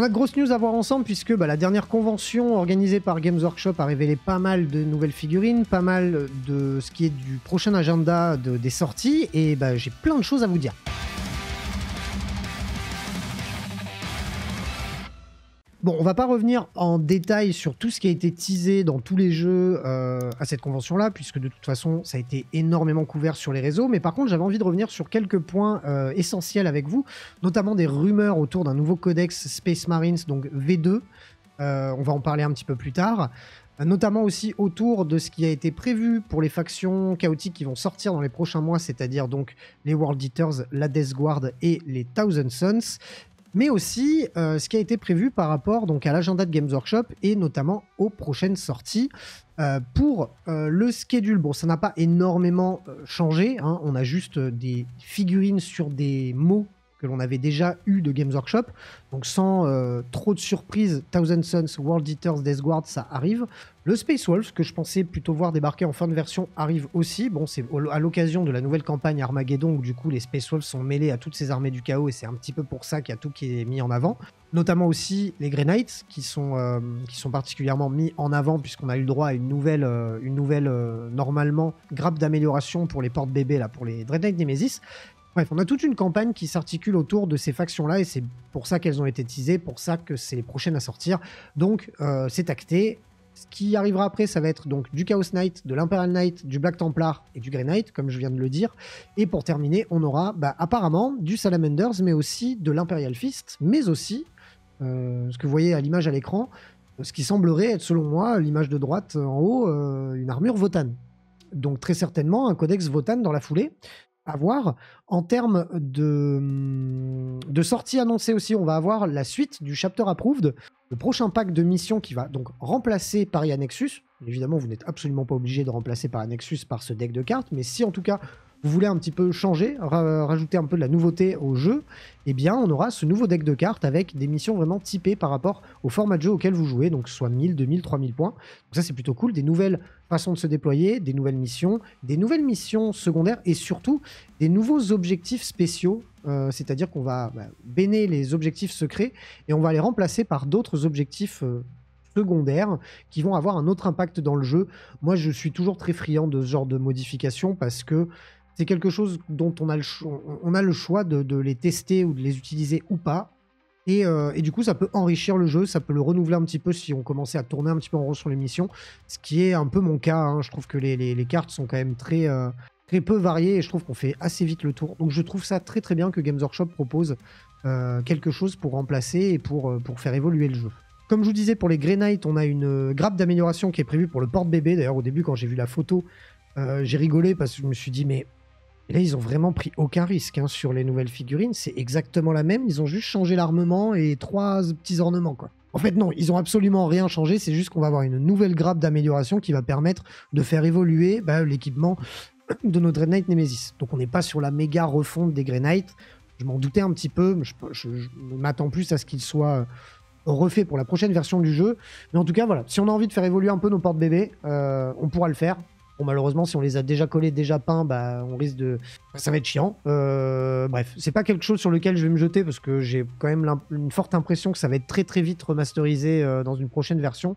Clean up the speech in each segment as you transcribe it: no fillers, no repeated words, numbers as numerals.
On a de grosses news à voir ensemble puisque la dernière convention organisée par Games Workshop a révélé pas mal de nouvelles figurines, pas mal de ce qui est du prochain agenda des sorties et j'ai plein de choses à vous dire. Bon, on va pas revenir en détail sur tout ce qui a été teasé dans tous les jeux à cette convention-là, puisque de toute façon, ça a été énormément couvert sur les réseaux. Mais par contre, j'avais envie de revenir sur quelques points essentiels avec vous, notamment des rumeurs autour d'un nouveau codex Space Marines, donc V2. On va en parler un petit peu plus tard. Notamment aussi autour de ce qui a été prévu pour les factions chaotiques qui vont sortir dans les prochains mois, c'est-à-dire donc les World Eaters, la Death Guard et les Thousand Sons. Mais aussi ce qui a été prévu par rapport donc, à l'agenda de Games Workshop et notamment aux prochaines sorties. Pour le schedule, bon, ça n'a pas énormément changé, hein, on a juste des figurines sur des mots que l'on avait déjà eu de Games Workshop, donc sans trop de surprises. Thousand Sons, World Eaters, Death Guard, ça arrive. Le Space Wolves, que je pensais plutôt voir débarquer en fin de version, arrive aussi. Bon, c'est à l'occasion de la nouvelle campagne Armageddon, où du coup les Space Wolves sont mêlés à toutes ces armées du chaos, et c'est un petit peu pour ça qu'il y a tout qui est mis en avant. Notamment aussi les Grey Knights, qui sont particulièrement mis en avant, puisqu'on a eu le droit à une nouvelle normalement, grappe d'amélioration pour les portes bébés, là, pour les Dread Knight Nemesis. Bref, on a toute une campagne qui s'articule autour de ces factions-là et c'est pour ça qu'elles ont été teasées, pour ça que c'est les prochaines à sortir. Donc, c'est acté. Ce qui arrivera après, ça va être donc du Chaos Knight, de l'Imperial Knight, du Black Templar et du Grey Knight, comme je viens de le dire. Et pour terminer, on aura apparemment du Salamanders, mais aussi de l'Imperial Fist, mais aussi, ce que vous voyez à l'image à l'écran, ce qui semblerait être, selon moi, l'image de droite en haut, une armure Votann. Donc très certainement un codex Votann dans la foulée. À voir. En termes de sortie annoncée aussi, on va avoir la suite du Chapter Approved, le prochain pack de missions qui va donc remplacer Paria Nexus. Évidemment, vous n'êtes absolument pas obligé de remplacer Paria Nexus par ce deck de cartes, mais si en tout cas vous voulez un petit peu changer, rajouter un peu de la nouveauté au jeu, eh bien on aura ce nouveau deck de cartes avec des missions vraiment typées par rapport au format de jeu auquel vous jouez, donc soit 1000, 2000, 3000 points. Donc ça c'est plutôt cool, des nouvelles façons de se déployer, des nouvelles missions secondaires et surtout des nouveaux objectifs spéciaux, c'est-à-dire qu'on va béner les objectifs secrets et on va les remplacer par d'autres objectifs secondaires qui vont avoir un autre impact dans le jeu. Moi je suis toujours très friand de ce genre de modifications parce que c'est quelque chose dont on a le choix de les tester ou de les utiliser ou pas. Et du coup, ça peut enrichir le jeu, ça peut le renouveler un petit peu si on commençait à tourner un petit peu en rond sur les missions, ce qui est un peu mon cas. Hein. Je trouve que les cartes sont quand même très peu variées et je trouve qu'on fait assez vite le tour. Donc je trouve ça très très bien que Games Workshop propose quelque chose pour remplacer et pour faire évoluer le jeu. Comme je vous disais, pour les Grey Knight, on a une grappe d'amélioration qui est prévue pour le porte-bébé. D'ailleurs, au début, quand j'ai vu la photo, j'ai rigolé parce que je me suis dit, mais là, ils ont vraiment pris aucun risque sur les nouvelles figurines. C'est exactement la même. Ils ont juste changé l'armement et 3 petits ornements, quoi. En fait, non, ils ont absolument rien changé. C'est juste qu'on va avoir une nouvelle grappe d'amélioration qui va permettre de faire évoluer l'équipement de nos Dread Knight Nemesis. Donc, on n'est pas sur la méga refonte des Grey Knight. Je m'en doutais un petit peu. Je m'attends plus à ce qu'il soit refait pour la prochaine version du jeu. Mais en tout cas, voilà. Si on a envie de faire évoluer un peu nos porte-bébés, on pourra le faire. Bon, malheureusement, si on les a déjà collés, déjà peints, on risque de... Ça va être chiant. Bref, c'est pas quelque chose sur lequel je vais me jeter parce que j'ai quand même une forte impression que ça va être très très vite remasterisé dans une prochaine version.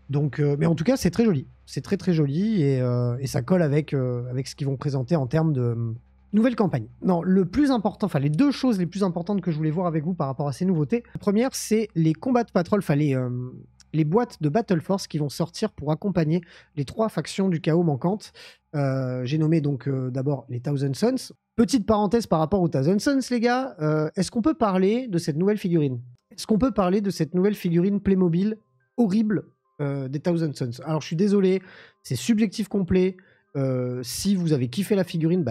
Donc, mais en tout cas, c'est très joli. C'est très très joli et ça colle avec ce qu'ils vont présenter en termes de nouvelle campagne. Non, le plus important, enfin les deux choses les plus importantes que je voulais voir avec vous par rapport à ces nouveautés. La première, c'est les combats de patrol, les boîtes de Battle Force qui vont sortir pour accompagner les 3 factions du chaos manquantes. J'ai nommé donc d'abord les Thousand Sons. Petite parenthèse par rapport aux Thousand Sons, les gars, est-ce qu'on peut parler de cette nouvelle figurine? Est-ce qu'on peut parler de cette nouvelle figurine Playmobil horrible des Thousand Sons? Alors je suis désolé, c'est subjectif complet. Si vous avez kiffé la figurine,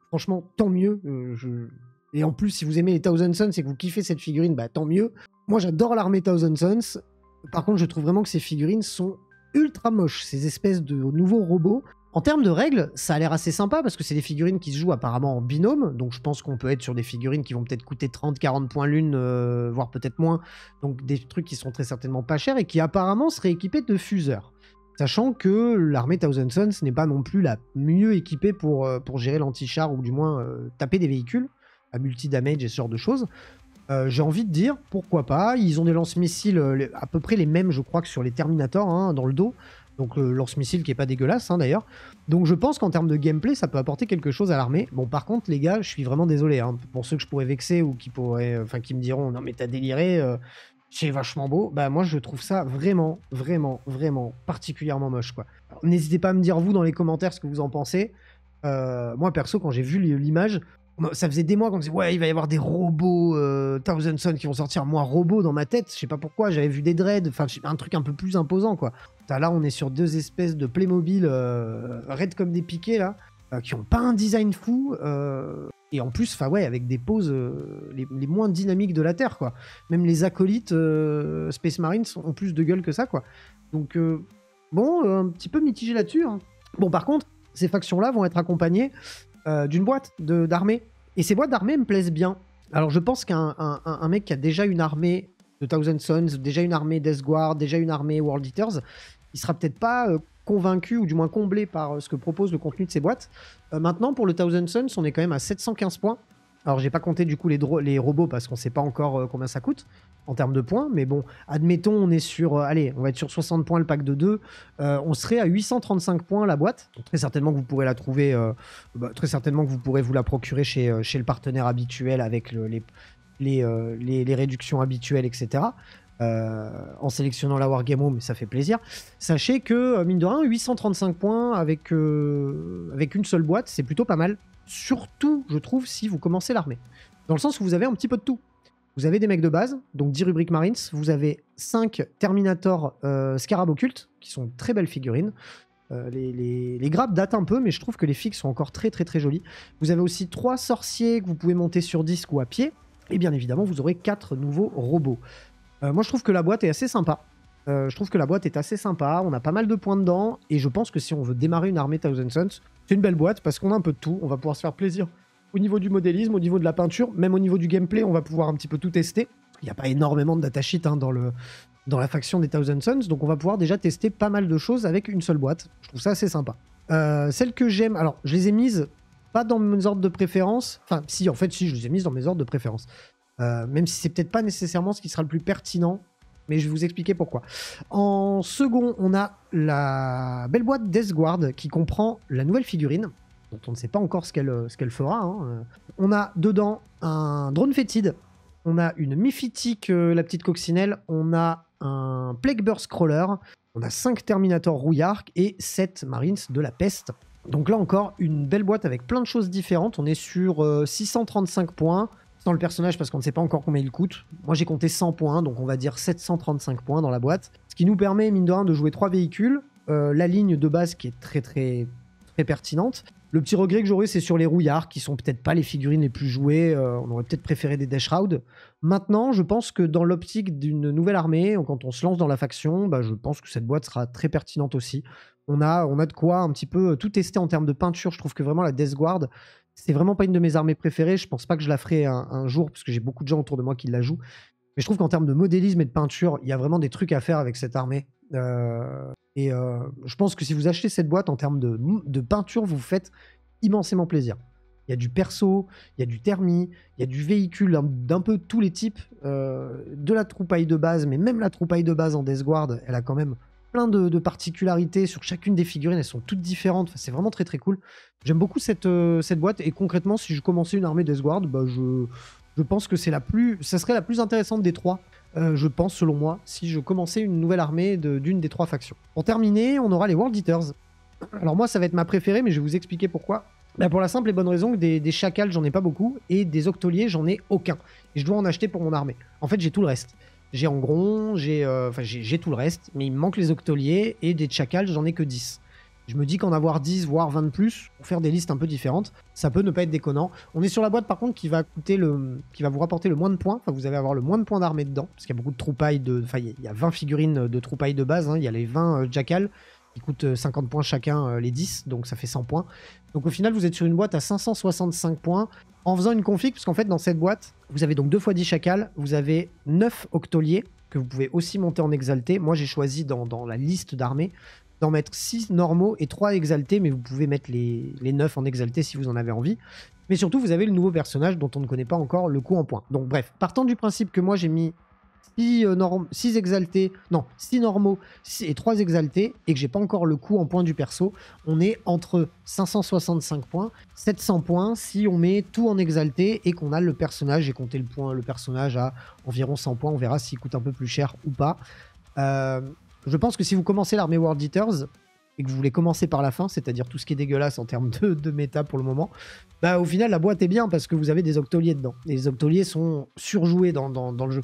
franchement, tant mieux. Et en plus, si vous aimez les Thousand Sons et que vous kiffez cette figurine, tant mieux. Moi, j'adore l'armée Thousand Sons. Par contre, je trouve vraiment que ces figurines sont ultra moches, ces espèces de nouveaux robots. En termes de règles, ça a l'air assez sympa parce que c'est des figurines qui se jouent apparemment en binôme. Donc, je pense qu'on peut être sur des figurines qui vont peut-être coûter 30-40 points l'une, voire peut-être moins. Donc, des trucs qui sont très certainement pas chers et qui apparemment seraient équipés de fuseurs. Sachant que l'armée Thousand Sons n'est pas non plus la mieux équipée pour gérer l'anti-char ou du moins taper des véhicules à multi-damage et ce genre de choses. J'ai envie de dire, pourquoi pas. Ils ont des lance-missiles à peu près les mêmes, je crois, que sur les Terminators, hein, dans le dos. Donc lance-missile qui est pas dégueulasse, hein, d'ailleurs. Donc je pense qu'en termes de gameplay, ça peut apporter quelque chose à l'armée. Bon, par contre, les gars, je suis vraiment désolé. Hein, pour ceux que je pourrais vexer ou qui me diront, non mais t'as déliré, c'est vachement beau. Bah moi, je trouve ça vraiment, vraiment, vraiment particulièrement moche, quoi. N'hésitez pas à me dire, vous, dans les commentaires, ce que vous en pensez. Moi, perso, quand j'ai vu l'image, ça faisait des mois qu'on disait ouais, il va y avoir des robots Thousand Sons qui vont sortir. Moi, robot dans ma tête, je sais pas pourquoi, j'avais vu des dreads, enfin un truc un peu plus imposant, quoi. Là, on est sur deux espèces de Playmobil raides comme des piquets là, qui ont pas un design fou et en plus, enfin ouais, avec des poses les moins dynamiques de la Terre, quoi. Même les acolytes Space Marines ont plus de gueule que ça, quoi. Donc bon, un petit peu mitigé là-dessus. Hein. Bon, par contre, ces factions-là vont être accompagnées d'une boîte d'armée. Et ces boîtes d'armée me plaisent bien. Alors je pense qu'un mec qui a déjà une armée de Thousand Sons, déjà une armée Death Guard, déjà une armée World Eaters, il sera peut-être pas convaincu ou du moins comblé par ce que propose le contenu de ces boîtes. Maintenant, pour le Thousand Sons, on est quand même à 715 points. Alors j'ai pas compté du coup les robots parce qu'on sait pas encore combien ça coûte en termes de points, mais bon, admettons on est sur, allez, on va être sur 60 points le pack de 2, on serait à 835 points la boîte. Donc, très certainement que vous pourrez la trouver, très certainement que vous pourrez vous la procurer chez le partenaire habituel avec les réductions habituelles, etc. En sélectionnant la Wargame Home, ça fait plaisir. Sachez que, mine de rien, 835 points avec une seule boîte, c'est plutôt pas mal. Surtout, je trouve, si vous commencez l'armée. Dans le sens où vous avez un petit peu de tout. Vous avez des mecs de base, donc 10 rubriques Marines. Vous avez 5 Terminator Scarab Occulte, qui sont très belles figurines. Les grappes datent un peu, mais je trouve que les figues sont encore très très très jolies. Vous avez aussi 3 sorciers que vous pouvez monter sur disque ou à pied. Et bien évidemment, vous aurez 4 nouveaux robots. Moi, je trouve que la boîte est assez sympa. On a pas mal de points dedans. Et je pense que si on veut démarrer une armée Thousand Sons, c'est une belle boîte parce qu'on a un peu de tout. On va pouvoir se faire plaisir au niveau du modélisme, au niveau de la peinture, même au niveau du gameplay, on va pouvoir un petit peu tout tester. Il n'y a pas énormément de datasheet dans la faction des Thousand Sons, donc on va pouvoir déjà tester pas mal de choses avec une seule boîte. Je trouve ça assez sympa. Celles que j'aime, alors je les ai mises pas dans mes ordres de préférence. Enfin, si, en fait, si, je les ai mises dans mes ordres de préférence. Même si c'est peut-être pas nécessairement ce qui sera le plus pertinent, mais je vais vous expliquer pourquoi. En second, on a la belle boîte Death Guard qui comprend la nouvelle figurine, dont on ne sait pas encore ce qu'elle fera. Hein. On a dedans un drone fétide, on a une Mephitic, la petite coccinelle, on a un Plague Burst Crawler, on a 5 Terminator rouillards et 7 Marines de la peste. Donc là encore, une belle boîte avec plein de choses différentes. On est sur 635 points. Sans le personnage parce qu'on ne sait pas encore combien il coûte. Moi j'ai compté 100 points, donc on va dire 735 points dans la boîte. Ce qui nous permet, mine de rien, de jouer 3 véhicules. La ligne de base qui est très très très pertinente. Le petit regret que j'aurais, c'est sur les rouillards, qui sont peut-être pas les figurines les plus jouées. On aurait peut-être préféré des Dash Shroud. Maintenant, je pense que dans l'optique d'une nouvelle armée, quand on se lance dans la faction, bah, je pense que cette boîte sera très pertinente aussi. On a de quoi un petit peu tout tester en termes de peinture. Je trouve que vraiment la Death Guard, c'est vraiment pas une de mes armées préférées. Je pense pas que je la ferai un jour, parce que j'ai beaucoup de gens autour de moi qui la jouent. Mais je trouve qu'en termes de modélisme et de peinture, il y a vraiment des trucs à faire avec cette armée. Je pense que si vous achetez cette boîte, en termes de peinture, vous vous faites immensément plaisir. Il y a du perso, il y a du thermi, il y a du véhicule d'un peu tous les types, de la troupaille de base, mais même la troupaille de base en Death Guard, elle a quand même plein de particularités sur chacune des figurines, elles sont toutes différentes, enfin, c'est vraiment très très cool. J'aime beaucoup cette boîte, et concrètement, si je commençais une armée Death Guard, bah, je pense que ça serait la plus intéressante des 3. Je pense, selon moi, si je commençais une nouvelle armée d'une des 3 factions. Pour terminer, on aura les World Eaters. Alors moi, ça va être ma préférée, mais je vais vous expliquer pourquoi. Bah pour la simple et bonne raison que des chacals, j'en ai pas beaucoup, et des octoliers, j'en ai aucun. Et je dois en acheter pour mon armée. En fait, j'ai tout le reste. J'ai Angron, j'ai tout le reste, mais il me manque les octoliers, et des chacals, j'en ai que 10. Je me dis qu'en avoir 10, voire 20 de plus, pour faire des listes un peu différentes, ça peut ne pas être déconnant. On est sur la boîte, par contre, qui va vous rapporter le moins de points. Enfin, vous allez avoir le moins de points d'armée dedans, parce qu'il y a beaucoup de troupailles Enfin, il y a 20 figurines de troupailles de base, hein. Il y a les 20 jackals, qui coûtent 50 points chacun, les 10, donc ça fait 100 points. Donc au final, vous êtes sur une boîte à 565 points, en faisant une config, parce qu'en fait, dans cette boîte, vous avez donc 2 x 10 chacals, vous avez 9 octoliers, que vous pouvez aussi monter en exalté. Moi, j'ai choisi dans la liste d'armées d'en mettre 6 normaux et 3 exaltés, mais vous pouvez mettre les 9 en exalté si vous en avez envie. Mais surtout, vous avez le nouveau personnage dont on ne connaît pas encore le coup en points. Donc bref, partant du principe que moi j'ai mis 6 exaltés, non, 6 normaux et 3 exaltés, et que j'ai pas encore le coup en points du perso, on est entre 565 points, 700 points si on met tout en exalté et qu'on a le personnage. J'ai compté le personnage à environ 100 points, on verra s'il coûte un peu plus cher ou pas. Je pense que si vous commencez l'armée World Eaters et que vous voulez commencer par la fin, c'est-à-dire tout ce qui est dégueulasse en termes de méta pour le moment, bah au final la boîte est bien parce que vous avez des octoliers dedans. Et les octoliers sont surjoués dans le jeu.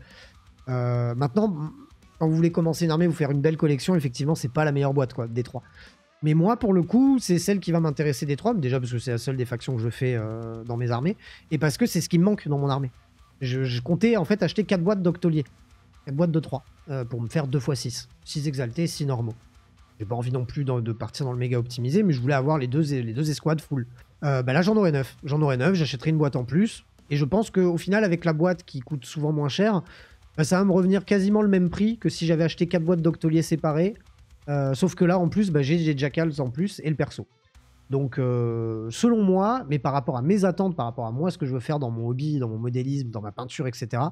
Maintenant, quand vous voulez commencer une armée, vous faire une belle collection, effectivement, c'est pas la meilleure boîte, quoi, D3. Mais moi, pour le coup, c'est celle qui va m'intéresser D3, déjà parce que c'est la seule des factions que je fais dans mes armées, et parce que c'est ce qui me manque dans mon armée. Je comptais en fait acheter 4 boîtes d'octoliers, 4 boîtes de 3, pour me faire 2 x 6. 6 exaltés, 6 normaux. J'ai pas envie non plus de partir dans le méga optimisé, mais je voulais avoir les deux escouades full. Bah là, j'en aurais 9. J'achèterai une boîte en plus, et je pense qu'au final, avec la boîte qui coûte souvent moins cher, bah, ça va me revenir quasiment le même prix que si j'avais acheté 4 boîtes d'octoliers séparées. Sauf que là, en plus, bah, j'ai des jackals en plus et le perso. Donc, selon moi, mais par rapport à mes attentes, par rapport à moi, ce que je veux faire dans mon hobby, dans mon modélisme, dans ma peinture, etc.,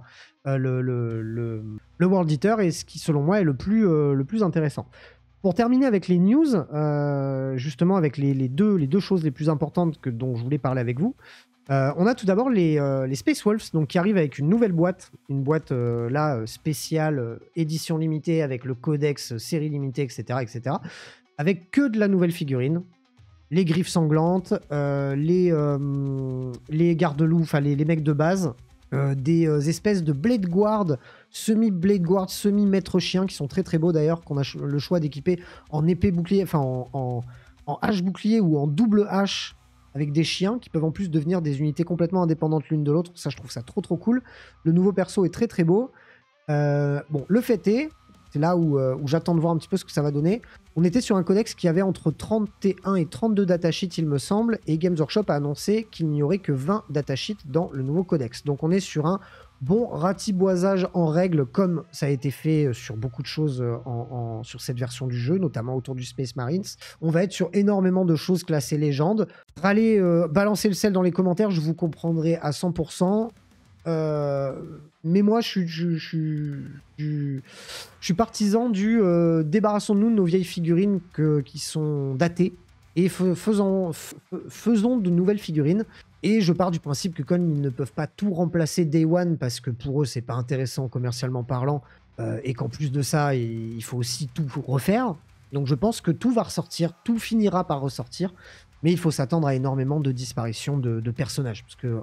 le World Eater est ce qui, selon moi, est le plus intéressant. Pour terminer avec les news, justement avec les deux choses les plus importantes dont je voulais parler avec vous, on a tout d'abord les Space Wolves donc, qui arrivent avec une nouvelle boîte, une boîte là spéciale édition limitée avec le codex série limitée, etc., etc., avec que de la nouvelle figurine, les griffes sanglantes, les garde-loups, enfin les mecs de base, des espèces de Blade Guard, semi-Blade Guard, semi-maître chien qui sont très très beaux d'ailleurs, qu'on a le choix d'équiper en épée bouclier, enfin en hache bouclier ou en double hache, avec des chiens qui peuvent en plus devenir des unités complètement indépendantes l'une de l'autre. Ça, je trouve ça trop trop cool. Le nouveau perso est très très beau. Bon, le fait est, c'est là où j'attends de voir un petit peu ce que ça va donner. On était sur un codex qui avait entre 31 et 32 datasheets, il me semble, et Games Workshop a annoncé qu'il n'y aurait que 20 datasheets dans le nouveau codex. Donc on est sur un bon ratiboisage en règle, comme ça a été fait sur beaucoup de choses sur cette version du jeu, notamment autour du Space Marines. On va être sur énormément de choses classées légendes. Râlez, balancez le sel dans les commentaires, je vous comprendrai à 100%. Mais moi, je suis partisan du débarrassons-nous de nos vieilles figurines qui sont datées et faisons de nouvelles figurines. Et je pars du principe que comme ils ne peuvent pas tout remplacer Day One parce que pour eux, c'est pas intéressant commercialement parlant, et qu'en plus de ça, il faut aussi tout refaire. Donc je pense que tout va ressortir, tout finira par ressortir, mais il faut s'attendre à énormément de disparitions de personnages. Parce que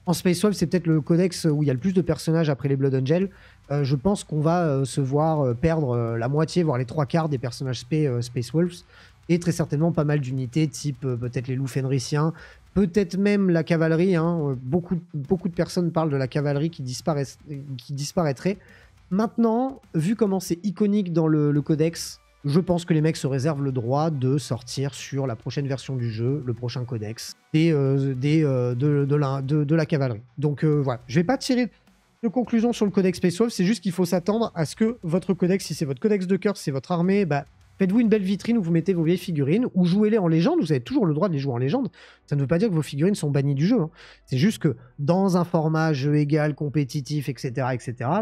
en Space Wolves, c'est peut-être le codex où il y a le plus de personnages après les Blood Angels. Je pense qu'on va se voir perdre la moitié, voire les 3/4 des personnages Space Wolves. Et très certainement pas mal d'unités, type peut-être les loups fenriciens, peut-être même la cavalerie. Hein. Beaucoup de personnes parlent de la cavalerie qui disparaîtrait. Maintenant, vu comment c'est iconique dans le codex, je pense que les mecs se réservent le droit de sortir sur la prochaine version du jeu, le prochain codex, de la cavalerie. Donc voilà, je vais pas tirer de conclusion sur le codex Space Wolf, c'est juste qu'il faut s'attendre à ce que votre codex, si c'est votre codex de cœur, si c'est votre armée, bah, faites-vous une belle vitrine où vous mettez vos vieilles figurines, ou jouez-les en légende, vous avez toujours le droit de les jouer en légende. Ça ne veut pas dire que vos figurines sont bannies du jeu. Hein. C'est juste que dans un format jeu égal, compétitif, etc.,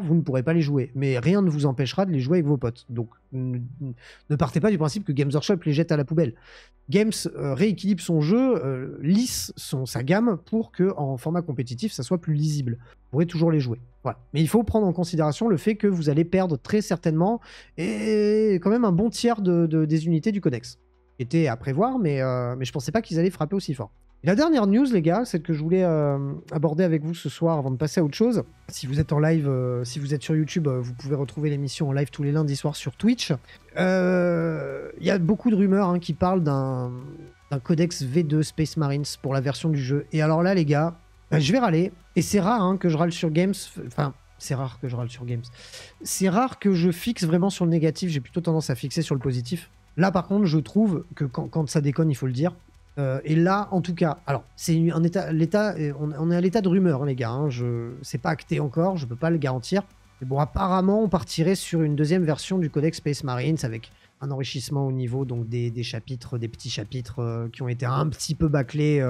vous ne pourrez pas les jouer. Mais rien ne vous empêchera de les jouer avec vos potes. Donc ne partez pas du principe que Games Workshop les jette à la poubelle. Games rééquilibre son jeu, lisse sa gamme pour que en format compétitif, ça soit plus lisible. Vous pourrez toujours les jouer. Voilà. Mais il faut prendre en considération le fait que vous allez perdre très certainement et quand même un bon tiers des unités du codex. Était à prévoir, mais je pensais pas qu'ils allaient frapper aussi fort. Et la dernière news, les gars, celle que je voulais aborder avec vous ce soir avant de passer à autre chose. Si vous êtes en live, si vous êtes sur YouTube, vous pouvez retrouver l'émission en live tous les lundis soirs sur Twitch. Il y a beaucoup de rumeurs qui parlent d'un codex V2 Space Marines pour la version du jeu. Et alors là, les gars, je vais râler. Et c'est rare que je râle sur Games. Enfin, c'est rare que je râle sur Games. C'est rare que je fixe vraiment sur le négatif. J'ai plutôt tendance à fixer sur le positif. Là, par contre, je trouve que quand ça déconne, il faut le dire. Et là, en tout cas, alors, c'est on est à l'état de rumeur, les gars. C'est pas acté encore, je peux pas le garantir. Mais bon, apparemment, on partirait sur une deuxième version du codex Space Marines avec un enrichissement au niveau donc des chapitres, des petits chapitres qui ont été un petit peu bâclés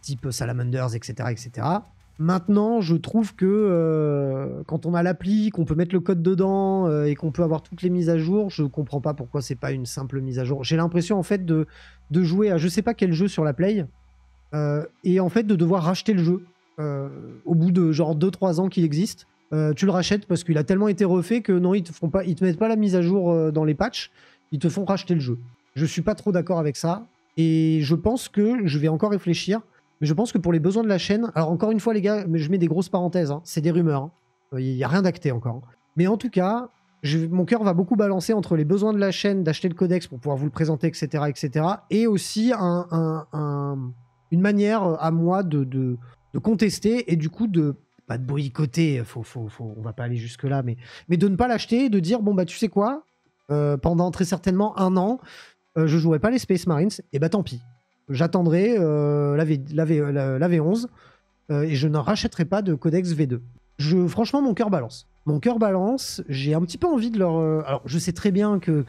type Salamanders, etc., etc. Maintenant, je trouve que quand on a l'appli, qu'on peut mettre le code dedans et qu'on peut avoir toutes les mises à jour, je comprends pas pourquoi c'est pas une simple mise à jour. J'ai l'impression en fait de jouer à je sais pas quel jeu sur la Play et en fait de devoir racheter le jeu au bout de genre 2-3 ans qu'il existe. Tu le rachètes parce qu'il a tellement été refait que non, ils te mettent pas la mise à jour dans les patchs, ils te font racheter le jeu. Je suis pas trop d'accord avec ça et je pense que je vais encore réfléchir. Mais je pense que pour les besoins de la chaîne... Alors encore une fois les gars, je mets des grosses parenthèses, hein, c'est des rumeurs. Il n'y a rien d'acté encore. Hein. Mais en tout cas, mon cœur va beaucoup balancer entre les besoins de la chaîne, d'acheter le codex pour pouvoir vous le présenter, etc. etc. et aussi une manière à moi de contester et du coup de... Pas de boycotter, on va pas aller jusque-là, mais de ne pas l'acheter et de dire, bon bah tu sais quoi, pendant très certainement 1 an, je jouerai pas les Space Marines, et bah tant pis. J'attendrai la V11 et je ne rachèterai pas de codex V2. Franchement, mon cœur balance. Mon cœur balance, j'ai un petit peu envie de leur... alors, je sais très bien que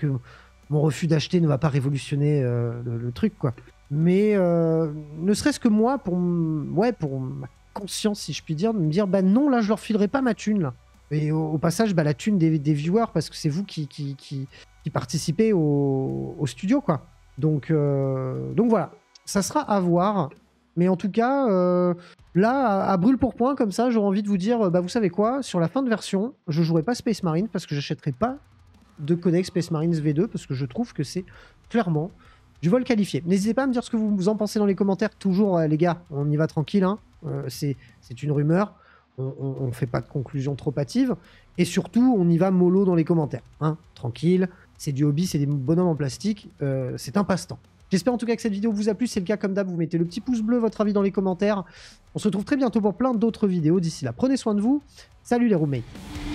mon refus d'acheter ne va pas révolutionner le truc, quoi. Mais ne serait-ce que moi, pour ma conscience, si je puis dire, de me dire, bah non, là, je leur filerai pas ma thune, là. Et au passage, bah, la thune des viewers, parce que c'est vous qui participez au studio, quoi. Donc voilà. Ça sera à voir. Mais en tout cas, là, à brûle pour point, comme ça, j'aurais envie de vous dire, bah, vous savez quoi, sur la fin de version, je jouerai pas Space Marine parce que j'achèterai pas de codex Space Marines V2 parce que je trouve que c'est clairement du vol qualifié. N'hésitez pas à me dire ce que vous en pensez dans les commentaires. Toujours, les gars, on y va tranquille. Hein. C'est une rumeur. On ne fait pas de conclusion trop hâtive. Et surtout, on y va mollo dans les commentaires. Hein. Tranquille. C'est du hobby, c'est des bonhommes en plastique. C'est un passe-temps. J'espère en tout cas que cette vidéo vous a plu. Si c'est le cas, comme d'hab, vous mettez le petit pouce bleu, votre avis dans les commentaires. On se retrouve très bientôt pour plein d'autres vidéos. D'ici là, prenez soin de vous. Salut les roommates.